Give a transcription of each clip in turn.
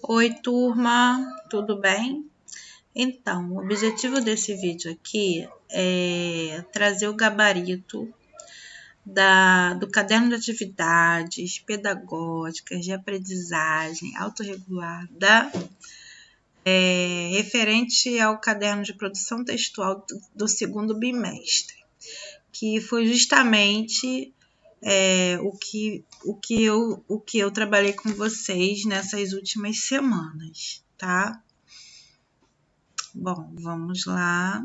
Oi, turma, tudo bem? Então, o objetivo desse vídeo aqui é trazer o gabarito do caderno de atividades pedagógicas de aprendizagem autorregulada referente ao caderno de produção textual do segundo bimestre, que foi justamente o que eu trabalhei com vocês nessas últimas semanas, tá? Bom, vamos lá.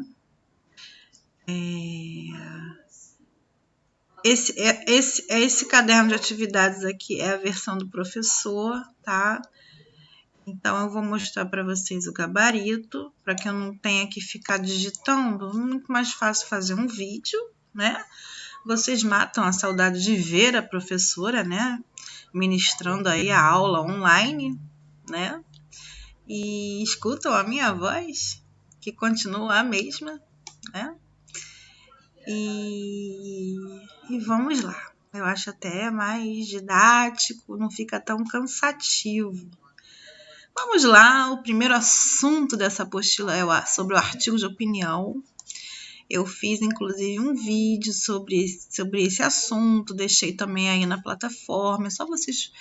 Esse caderno de atividades aqui é a versão do professor, tá? Então, eu vou mostrar para vocês o gabarito, para que eu não tenha que ficar digitando. É muito mais fácil fazer um vídeo, né? Vocês matam a saudade de ver a professora, né? Ministrando aí a aula online, né? E escutam a minha voz, que continua a mesma, né? E vamos lá. Eu acho até mais didático, não fica tão cansativo. Vamos lá, o primeiro assunto dessa apostila é sobre o artigo de opinião. Eu fiz, inclusive, um vídeo sobre esse assunto, deixei também aí na plataforma. É só vocês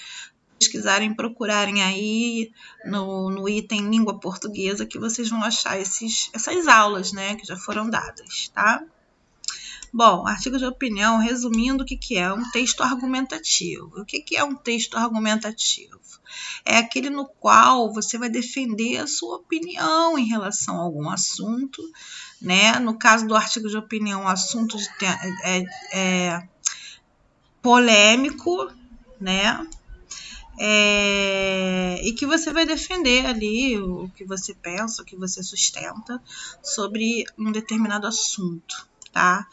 pesquisarem, procurarem aí no item língua portuguesa que vocês vão achar essas aulas, né, que já foram dadas, tá? Bom, artigo de opinião, resumindo, o que é? Um texto argumentativo. O que é um texto argumentativo? É aquele no qual você vai defender a sua opinião em relação a algum assunto, né? No caso do artigo de opinião, o assunto é polêmico, né? E que você vai defender ali o que você pensa, o que você sustenta sobre um determinado assunto, tá?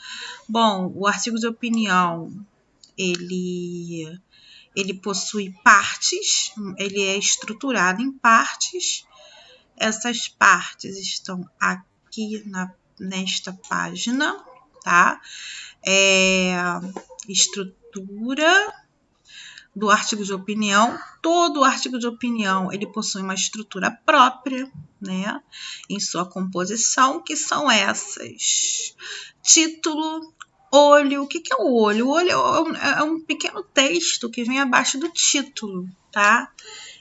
Bom, o artigo de opinião, ele possui partes, ele é estruturado em partes. Essas partes estão aqui nesta página, tá? Estrutura do artigo de opinião. Todo artigo de opinião, ele possui uma estrutura própria, né? Em sua composição, que são essas. Título, olho. O que é o olho? O olho é um pequeno texto que vem abaixo do título, tá?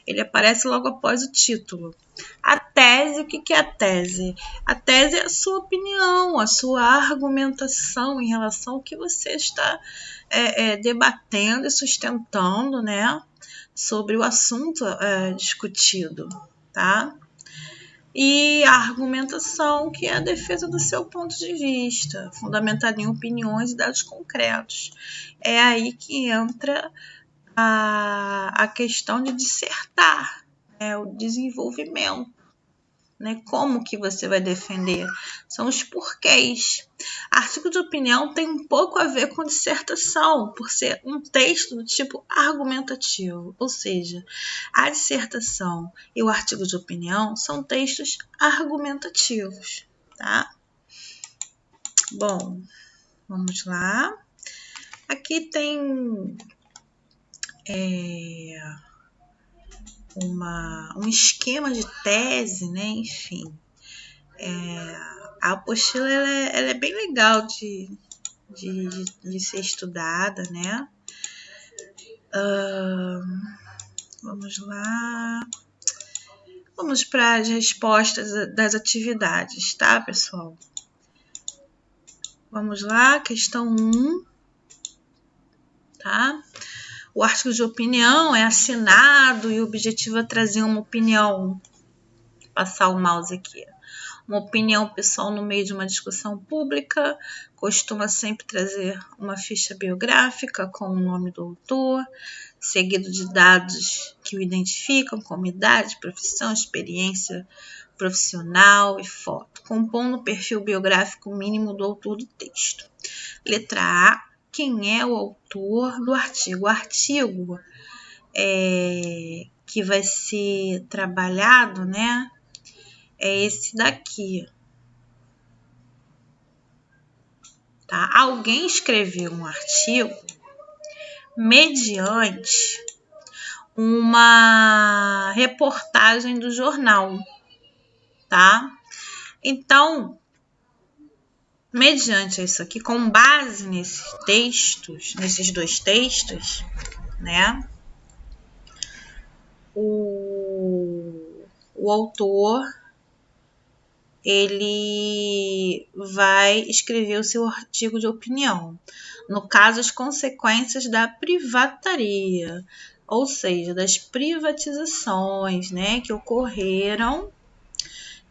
Ele aparece logo após o título. A tese, o que é a tese? A tese é a sua opinião, a sua argumentação em relação ao que você está debatendo e sustentando, né, sobre o assunto discutido, tá? E a argumentação, que é a defesa do seu ponto de vista, fundamentada em opiniões e dados concretos. É aí que entra a questão de dissertar, o desenvolvimento, né? Como que você vai defender? São os porquês. Artigo de opinião tem um pouco a ver com dissertação, por ser um texto do tipo argumentativo, ou seja, a dissertação e o artigo de opinião são textos argumentativos, tá? Bom, vamos lá. Aqui tem um esquema de tese, né? Enfim, a apostila ela é bem legal de ser estudada, né? Vamos lá. Vamos para as respostas das atividades, tá, pessoal? Vamos lá, questão 1, tá? O artigo de opinião é assinado e o objetivo é trazer uma opinião. Vou passar o mouse aqui. Uma opinião pessoal no meio de uma discussão pública, costuma sempre trazer uma ficha biográfica com o nome do autor, seguido de dados que o identificam como idade, profissão, experiência profissional e foto, compondo o perfil biográfico mínimo do autor do texto. Letra A, quem é o autor do artigo? O artigo que vai ser trabalhado, né? É esse daqui, tá? Alguém escreveu um artigo mediante uma reportagem do jornal, tá? Então, mediante isso aqui, com base nesses dois textos, né? O autor, ele vai escrever o seu artigo de opinião. No caso, as consequências da privataria, ou seja, das privatizações, né, que ocorreram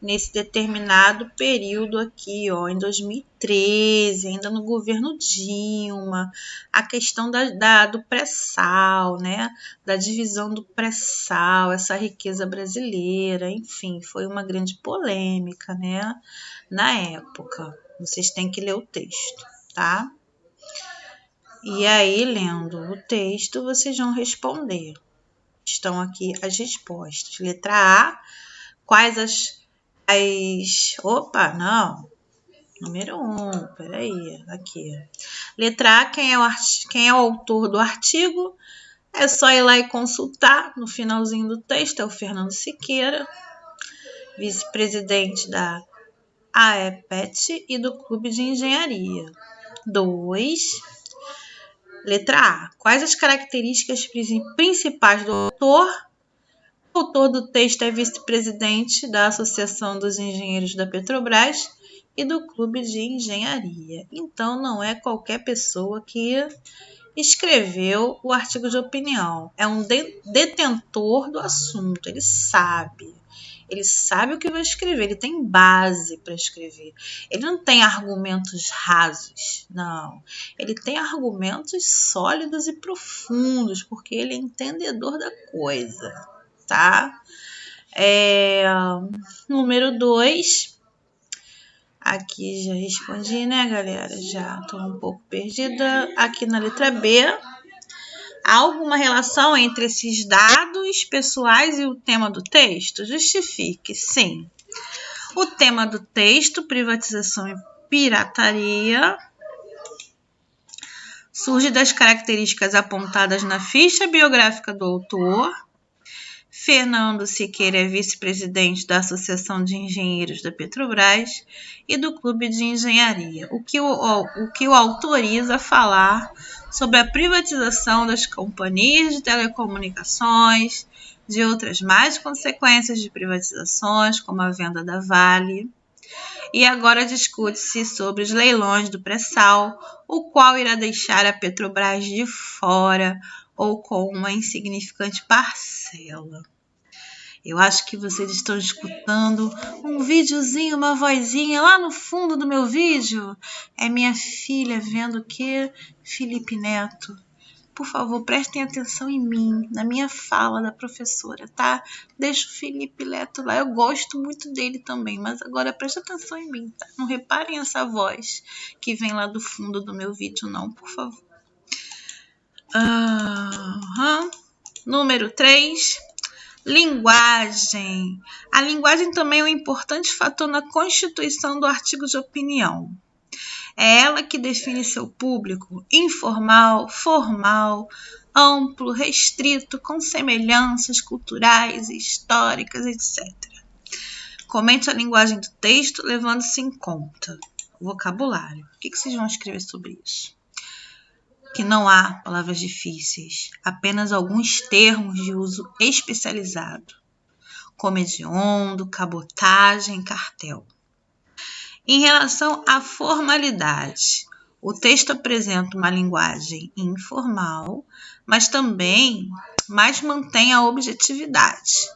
nesse determinado período aqui, ó, em 2013, ainda no governo Dilma, a questão do pré-sal, né, da divisão do pré-sal, essa riqueza brasileira, enfim, foi uma grande polêmica, né, na época. Vocês têm que ler o texto, tá? E aí, lendo o texto, vocês vão responder. Estão aqui as respostas. Letra A, quais Opa, não. Número 1, peraí, aqui. Letra A, quem é o autor do artigo? É só ir lá e consultar no finalzinho do texto, é o Fernando Siqueira, vice-presidente da AEPET e do Clube de Engenharia. 2. Letra A, quais as características principais do autor? O autor do texto é vice-presidente da Associação dos Engenheiros da Petrobras e do Clube de Engenharia. Então, não é qualquer pessoa que escreveu o artigo de opinião. É um detentor do assunto, ele sabe. Ele sabe o que vai escrever, ele tem base para escrever. Ele não tem argumentos rasos, não. Ele tem argumentos sólidos e profundos, porque ele é entendedor da coisa, tá? Número 2. Aqui já respondi, né, galera? Já estou um pouco perdida. Aqui na letra B. Há alguma relação entre esses dados pessoais e o tema do texto? Justifique, sim. O tema do texto, privatização e pirataria, surge das características apontadas na ficha biográfica do autor. Fernando Siqueira é vice-presidente da Associação de Engenheiros da Petrobras e do Clube de Engenharia, o que o autoriza a falar sobre a privatização das companhias de telecomunicações, de outras mais consequências de privatizações, como a venda da Vale. E agora discute-se sobre os leilões do pré-sal, o qual irá deixar a Petrobras de fora ou com uma insignificante parcela. Eu acho que vocês estão escutando um videozinho, uma vozinha lá no fundo do meu vídeo. É minha filha vendo o quê? Felipe Neto. Por favor, prestem atenção em mim, na minha fala da professora, tá? Deixa o Felipe Neto lá. Eu gosto muito dele também, mas agora preste atenção em mim, tá? Não reparem essa voz que vem lá do fundo do meu vídeo, não, por favor. Número 3. Linguagem. A linguagem também é um importante fator na constituição do artigo de opinião. É ela que define seu público informal, formal, amplo, restrito, com semelhanças culturais, históricas, etc. Comente a linguagem do texto, levando-se em conta o vocabulário. O que vocês vão escrever sobre isso? Que não há palavras difíceis, apenas alguns termos de uso especializado, como hediondo, cabotagem, cartel. Em relação à formalidade, o texto apresenta uma linguagem informal, mas mantém a objetividade,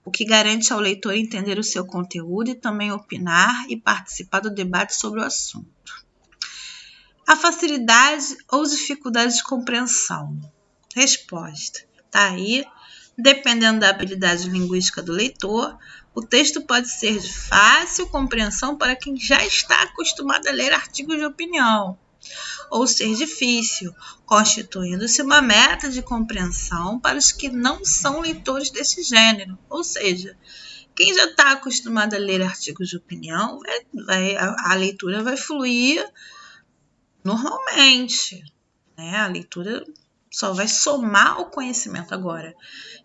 o que garante ao leitor entender o seu conteúdo e também opinar e participar do debate sobre o assunto. A facilidade ou dificuldade de compreensão. Resposta. Tá aí. Dependendo da habilidade linguística do leitor, o texto pode ser de fácil compreensão para quem já está acostumado a ler artigos de opinião, ou ser difícil, constituindo-se uma meta de compreensão para os que não são leitores desse gênero. Ou seja, quem já está acostumado a ler artigos de opinião, a leitura vai fluir normalmente, né? A leitura só vai somar o conhecimento. Agora,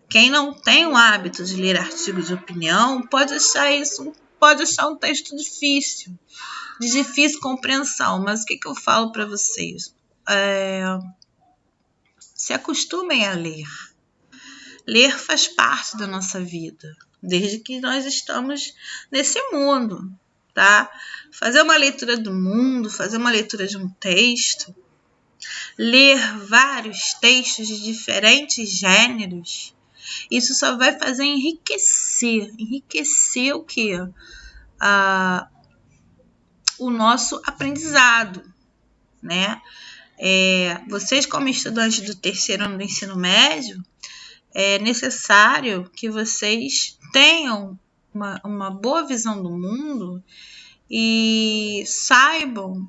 quem não tem o hábito de ler artigos de opinião pode achar um texto difícil, de difícil compreensão. Mas o que eu falo para vocês? Se acostumem a ler. Ler faz parte da nossa vida, desde que nós estamos nesse mundo, tá? Fazer uma leitura do mundo, fazer uma leitura de um texto, ler vários textos de diferentes gêneros, isso só vai fazer enriquecer o quê? O nosso aprendizado, né? Vocês, como estudantes do terceiro ano do ensino médio, é necessário que vocês tenham uma boa visão do mundo e saibam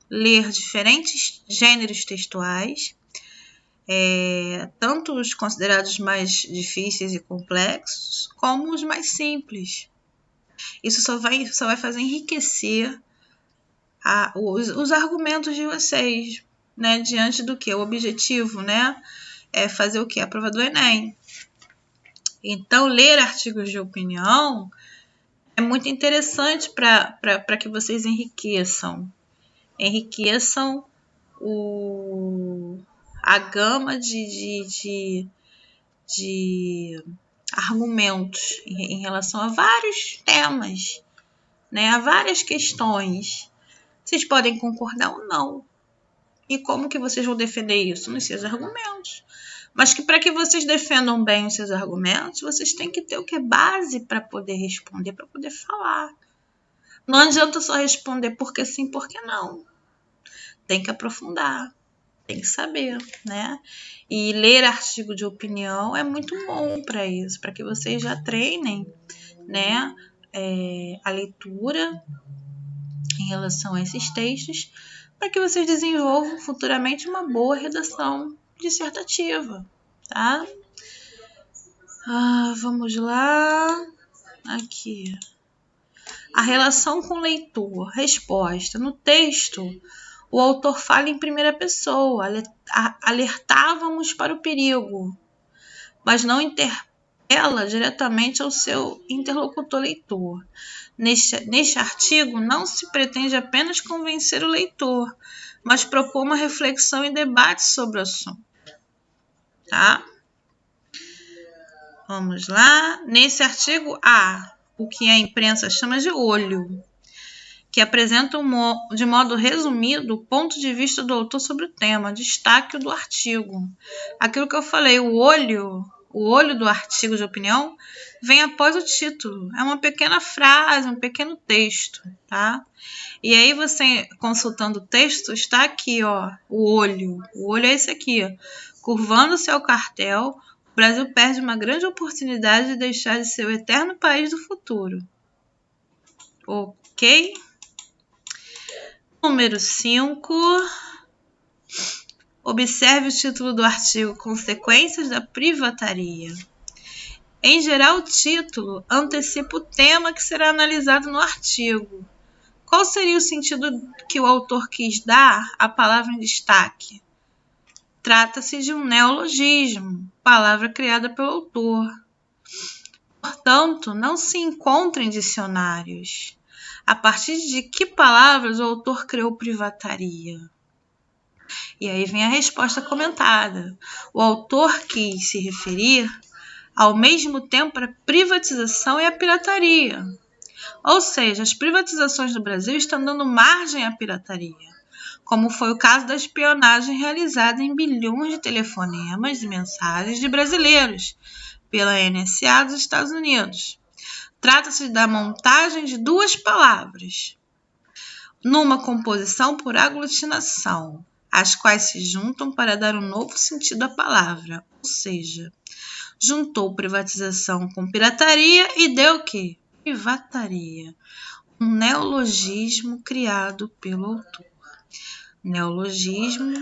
ler diferentes gêneros textuais, tanto os considerados mais difíceis e complexos, como os mais simples. Isso só vai fazer enriquecer os argumentos de vocês, né? Diante do que? O objetivo, né? É fazer o que? A prova do Enem. Então, ler artigos de opinião é muito interessante para que vocês enriqueçam a gama de argumentos em relação a vários temas, né? A várias questões. Vocês podem concordar ou não. E como que vocês vão defender isso? Nos seus argumentos. Mas que para que vocês defendam bem os seus argumentos, vocês têm que ter o que? Base para poder responder, para poder falar. Não adianta só responder porque sim, porque não. Tem que aprofundar, tem que saber, né? E ler artigo de opinião é muito bom para isso, para que vocês já treinem, né? A leitura em relação a esses textos, para que vocês desenvolvam futuramente uma boa redação dissertativa, tá? Vamos lá. Aqui. A relação com o leitor. Resposta. No texto, o autor fala em primeira pessoa. Alertávamos para o perigo, mas não interpela diretamente ao seu interlocutor leitor. Neste artigo, não se pretende apenas convencer o leitor, mas propor uma reflexão e debate sobre o assunto. Tá? Vamos lá. Nesse artigo, há o que a imprensa chama de olho, que apresenta de modo resumido o ponto de vista do autor sobre o tema, destaque do artigo. Aquilo que eu falei, o olho do artigo de opinião vem após o título. É uma pequena frase, um pequeno texto, tá? E aí você, consultando o texto, está aqui, ó, o olho. O olho é esse aqui, ó. Curvando-se ao cartel, o Brasil perde uma grande oportunidade de deixar de ser o eterno país do futuro. Ok? Número 5. Observe o título do artigo Consequências da Privataria. Em geral, o título antecipa o tema que será analisado no artigo. Qual seria o sentido que o autor quis dar à palavra em destaque? Trata-se de um neologismo, palavra criada pelo autor. Portanto, não se encontra em dicionários. A partir de que palavras o autor criou privataria? E aí vem a resposta comentada. O autor quis se referir ao mesmo tempo à privatização e à pirataria. Ou seja, as privatizações no Brasil estão dando margem à pirataria, como foi o caso da espionagem realizada em bilhões de telefonemas e mensagens de brasileiros pela NSA dos Estados Unidos. Trata-se da montagem de duas palavras, numa composição por aglutinação, as quais se juntam para dar um novo sentido à palavra, ou seja, juntou privatização com pirataria e deu o quê? Privataria, um neologismo criado pelo autor. Neologismo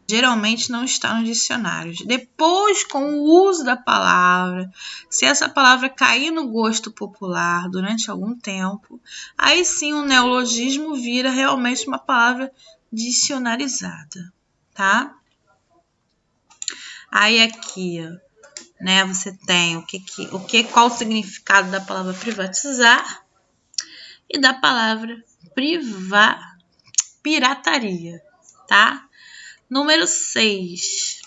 geralmente não está nos dicionários. Depois, com o uso da palavra, se essa palavra cair no gosto popular durante algum tempo, aí sim o neologismo vira realmente uma palavra dicionarizada, tá? Aí aqui, né, você tem qual o significado da palavra privatizar e da palavra pirataria, tá? Número 6.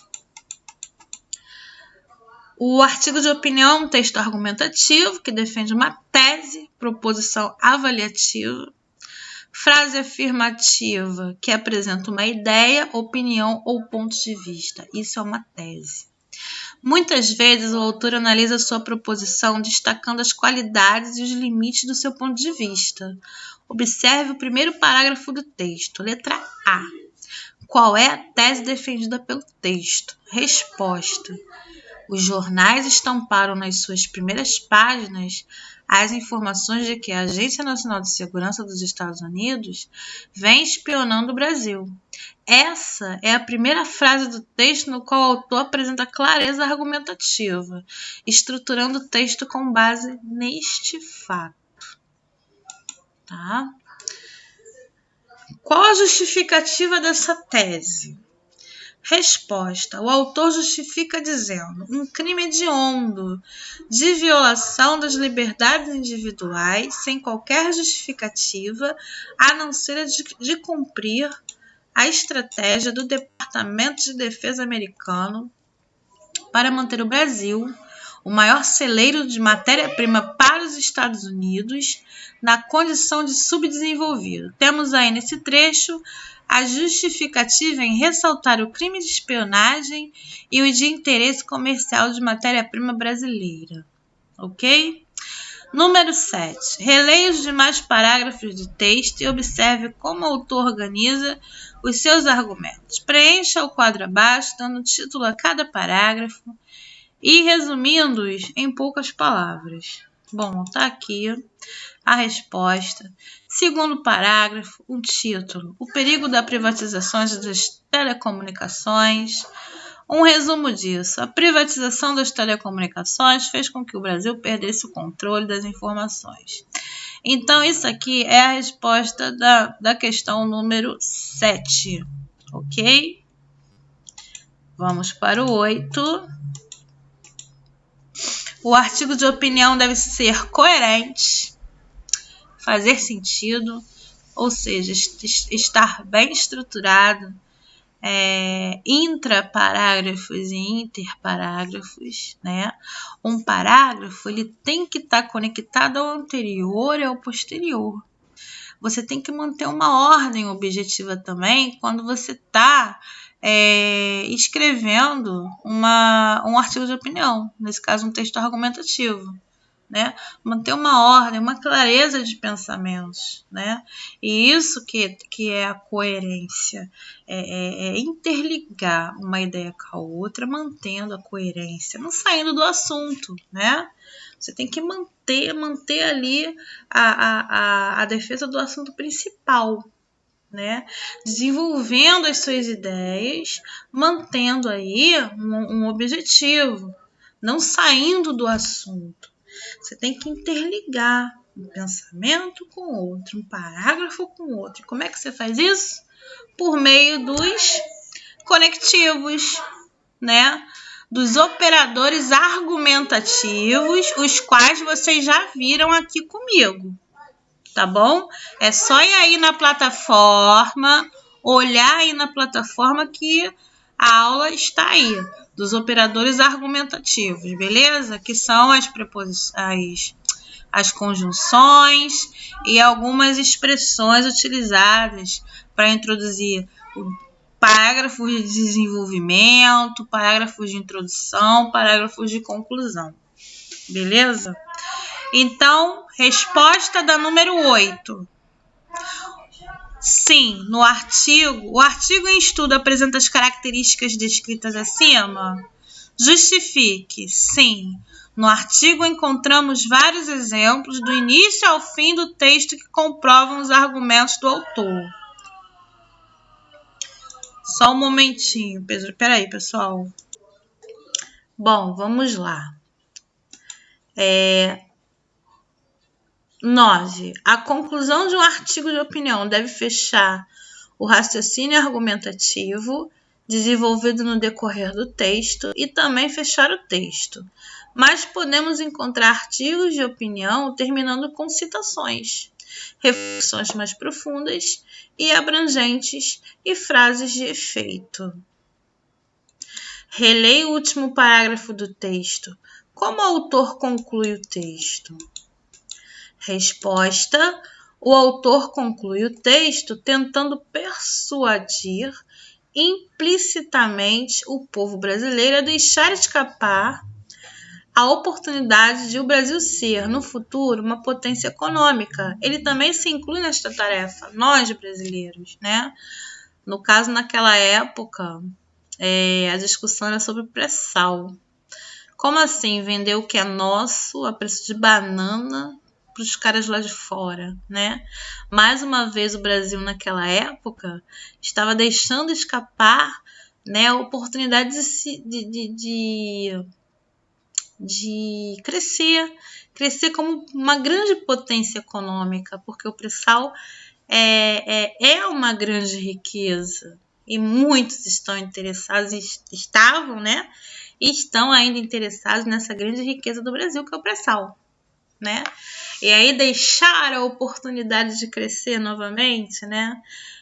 O artigo de opinião é um texto argumentativo que defende uma tese, proposição avaliativa. Frase afirmativa que apresenta uma ideia, opinião ou ponto de vista. Isso é uma tese. Muitas vezes o autor analisa sua proposição destacando as qualidades e os limites do seu ponto de vista. Observe o primeiro parágrafo do texto. Letra A. Qual é a tese defendida pelo texto? Resposta. Os jornais estamparam nas suas primeiras páginas as informações de que a Agência Nacional de Segurança dos Estados Unidos vem espionando o Brasil. Essa é a primeira frase do texto no qual o autor apresenta clareza argumentativa, estruturando o texto com base neste fato. Tá? Qual a justificativa dessa tese? Resposta. O autor justifica dizendo um crime hediondo de violação das liberdades individuais sem qualquer justificativa a não ser a de cumprir a estratégia do Departamento de Defesa americano para manter o Brasil, o maior celeiro de matéria-prima para os Estados Unidos, na condição de subdesenvolvido. Temos aí nesse trecho a justificativa em ressaltar o crime de espionagem e o de interesse comercial de matéria-prima brasileira. Ok? Número 7. Releia os demais parágrafos do texto e observe como o autor organiza os seus argumentos. Preencha o quadro abaixo, dando título a cada parágrafo e resumindo-os em poucas palavras. Bom, tá aqui a resposta. Segundo parágrafo, um título. O perigo da privatização das telecomunicações. Um resumo disso. A privatização das telecomunicações fez com que o Brasil perdesse o controle das informações. Então, isso aqui é a resposta da questão número 7. Ok? Vamos para o 8. O artigo de opinião deve ser coerente, fazer sentido, ou seja, estar bem estruturado, intraparágrafos e interparágrafos, né? Um parágrafo ele tem que estar conectado ao anterior e ao posterior. Você tem que manter uma ordem objetiva também quando você está escrevendo um artigo de opinião, nesse caso um texto argumentativo, né? Manter uma ordem, uma clareza de pensamentos, né? E isso que é a coerência, é interligar uma ideia com a outra, mantendo a coerência, não saindo do assunto, né? Você tem que manter ali a defesa do assunto principal, né? Desenvolvendo as suas ideias, mantendo aí um objetivo, não saindo do assunto. Você tem que interligar um pensamento com o outro, um parágrafo com o outro. E como é que você faz isso? Por meio dos conectivos, né? Dos operadores argumentativos, os quais vocês já viram aqui comigo. Tá bom? É só ir aí na plataforma, olhar aí na plataforma que a aula está aí, dos operadores argumentativos, beleza? Que são as preposições, as conjunções e algumas expressões utilizadas para introduzir parágrafos de desenvolvimento, parágrafos de introdução, parágrafos de conclusão, beleza? Então, resposta da número 8. Sim, o artigo em estudo apresenta as características descritas acima? Justifique. Sim, no artigo encontramos vários exemplos do início ao fim do texto que comprovam os argumentos do autor. Só um momentinho, peraí, pessoal. Bom, vamos lá. 9. A conclusão de um artigo de opinião deve fechar o raciocínio argumentativo, desenvolvido no decorrer do texto e também fechar o texto. Mas podemos encontrar artigos de opinião terminando com citações, reflexões mais profundas e abrangentes e frases de efeito. Releia o último parágrafo do texto. Como o autor conclui o texto? Resposta: o autor conclui o texto tentando persuadir implicitamente o povo brasileiro a deixar escapar a oportunidade de o Brasil ser, no futuro, uma potência econômica. Ele também se inclui nesta tarefa, nós brasileiros, né? No caso, naquela época, a discussão era sobre pré-sal. Como assim vender o que é nosso a preço de banana para os caras lá de fora, né? Mais uma vez, o Brasil, naquela época, estava deixando escapar, né, a oportunidade de crescer como uma grande potência econômica, porque o pré-sal é uma grande riqueza e muitos estão interessados, estavam, né? E estão ainda interessados nessa grande riqueza do Brasil, que é o pré-sal, né? E aí deixar a oportunidade de crescer novamente, né?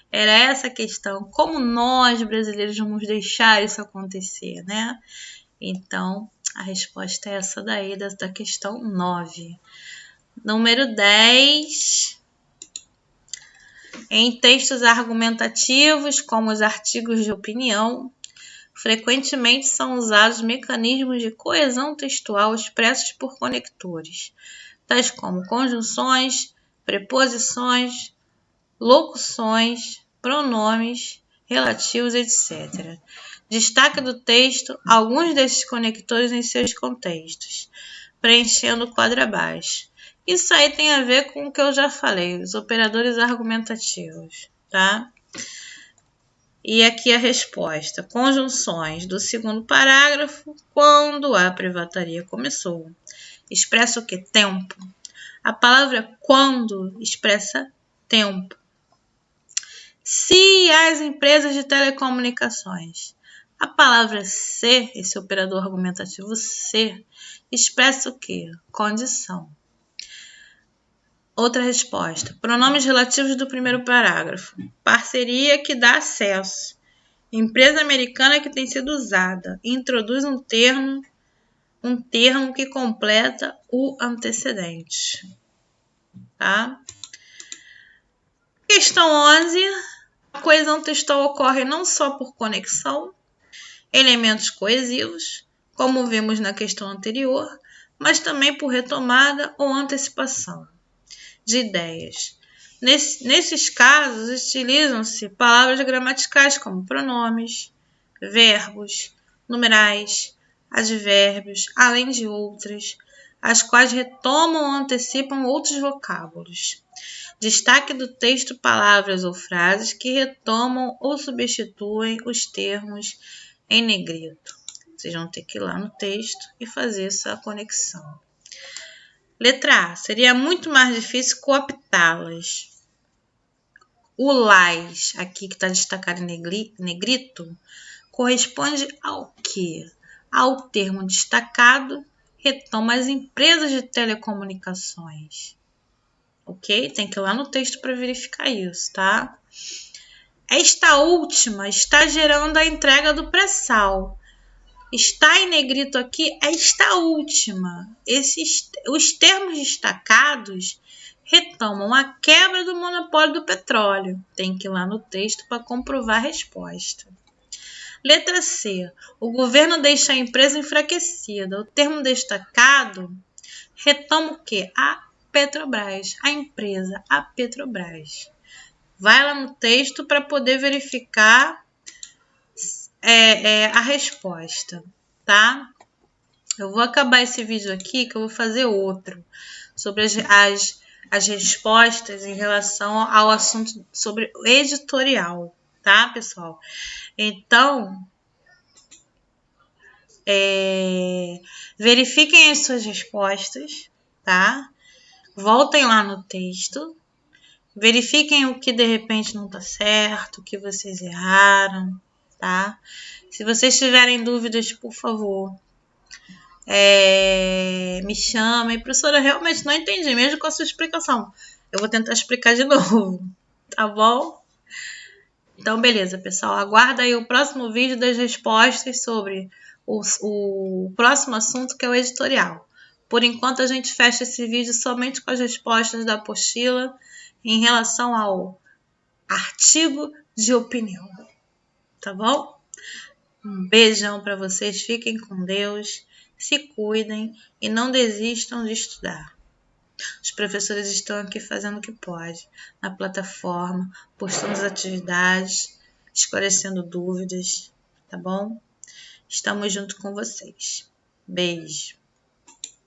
Era essa a questão. Como nós, brasileiros, vamos deixar isso acontecer, né? Então, a resposta é essa daí, da questão 9. Número 10. Em textos argumentativos, como os artigos de opinião, frequentemente são usados mecanismos de coesão textual expressos por conectores, tais como conjunções, preposições, locuções, pronomes, relativos, etc. Destaque do texto alguns desses conectores em seus contextos, preenchendo o quadro abaixo. Isso aí tem a ver com o que eu já falei, os operadores argumentativos, tá? E aqui a resposta. Conjunções do segundo parágrafo, quando a privataria começou. Expressa o que? Tempo. A palavra quando expressa tempo. Se as empresas de telecomunicações. A palavra se, esse operador argumentativo se, expressa o que? Condição. Outra resposta. Pronomes relativos do primeiro parágrafo. Parceria que dá acesso. Empresa americana que tem sido usada. Introduz um termo que completa o antecedente. Tá? Questão 11. A coesão textual ocorre não só por conexão, elementos coesivos, como vimos na questão anterior, mas também por retomada ou antecipação de ideias. Nesses casos, utilizam-se palavras gramaticais como pronomes, verbos, numerais, advérbios, além de outras, as quais retomam ou antecipam outros vocábulos. Destaque do texto palavras ou frases que retomam ou substituem os termos em negrito. Vocês vão ter que ir lá no texto e fazer essa conexão. Letra A. Seria muito mais difícil cooptá-las. O las, aqui que está destacado em negrito, corresponde ao quê? Ao termo destacado, retoma as empresas de telecomunicações. Ok? Tem que ir lá no texto para verificar isso, tá? Esta última está gerando a entrega do pré-sal. Está em negrito aqui esta última. Os termos destacados retomam a quebra do monopólio do petróleo. Tem que ir lá no texto para comprovar a resposta. Letra C. O governo deixa a empresa enfraquecida. O termo destacado retoma o quê? A Petrobras. A empresa, a Petrobras. Vai lá no texto para poder verificar a resposta, tá? Eu vou acabar esse vídeo aqui, que eu vou fazer outro sobre as respostas em relação ao assunto sobre o editorial, tá, pessoal? Então, verifiquem as suas respostas, tá? Voltem lá no texto, verifiquem o que de repente não tá certo, o que vocês erraram, tá? Se vocês tiverem dúvidas, por favor, me chamem. Professora, realmente não entendi, mesmo com a sua explicação. Eu vou tentar explicar de novo, tá bom? Então, beleza, pessoal. Aguarda aí o próximo vídeo das respostas sobre o próximo assunto, que é o editorial. Por enquanto, a gente fecha esse vídeo somente com as respostas da apostila em relação ao artigo de opinião. Tá bom? Um beijão para vocês. Fiquem com Deus. Se cuidem e não desistam de estudar. Os professores estão aqui fazendo o que pode, na plataforma, postando as atividades, esclarecendo dúvidas, tá bom? Estamos junto com vocês. Beijo.